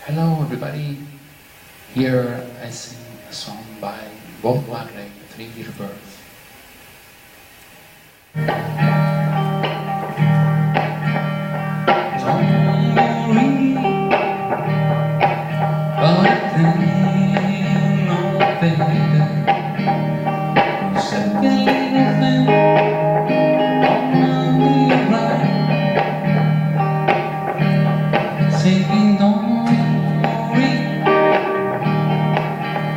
Hello everybody, here I sing a song by Bob Marley, 3 Year Birth. Don't worry about a thing, no baby. Second little thing, all will be right. Singing, don't worry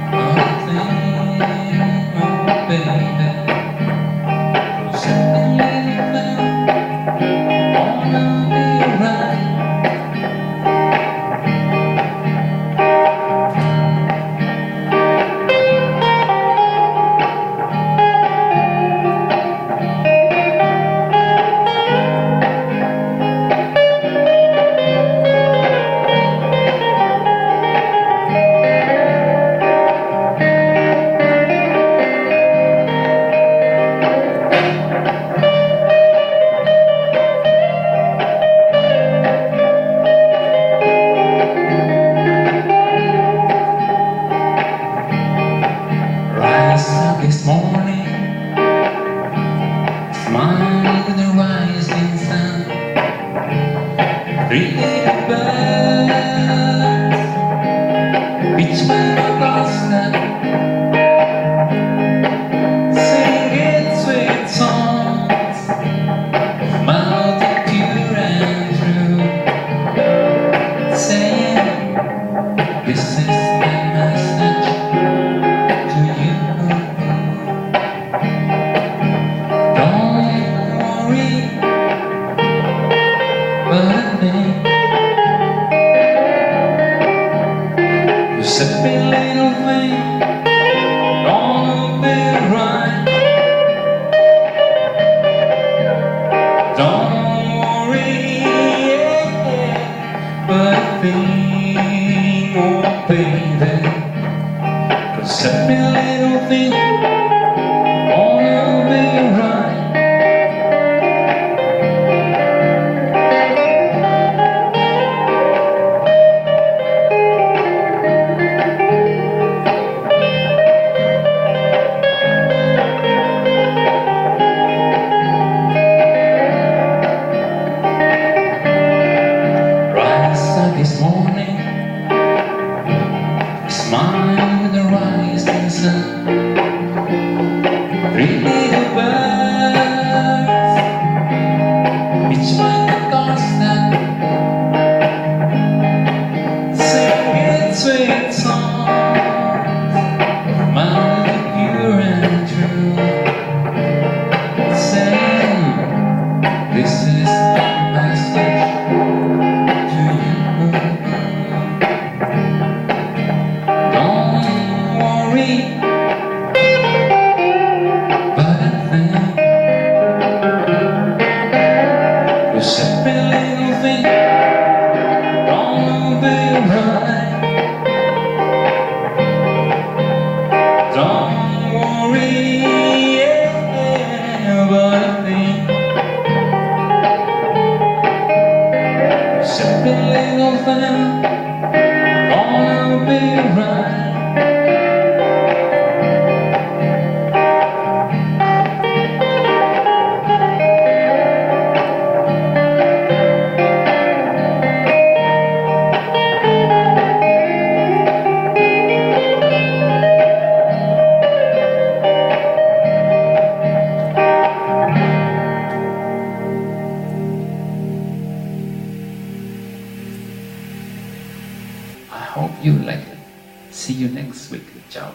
about a thing, oh baby. Second little thing, all will be right. This morning, smile with the rising sun. 3 little birds, each man a doorstep, singing sweet songs of melody pure and true, saying, this is my message to you. Every little thing gonna be right. Don't worry, but a thing, oh baby. 'Cause every little thing gonna be right. This morning, smile with the rising sun. 3 little birds, each by the doorstep, singing sweet songs of melody pure and true, saying, this is the message to you. But I think this every little thing gonna be right. Don't worry, but I think this every little thing gonna be right. I hope you like it. See you next week. Ciao.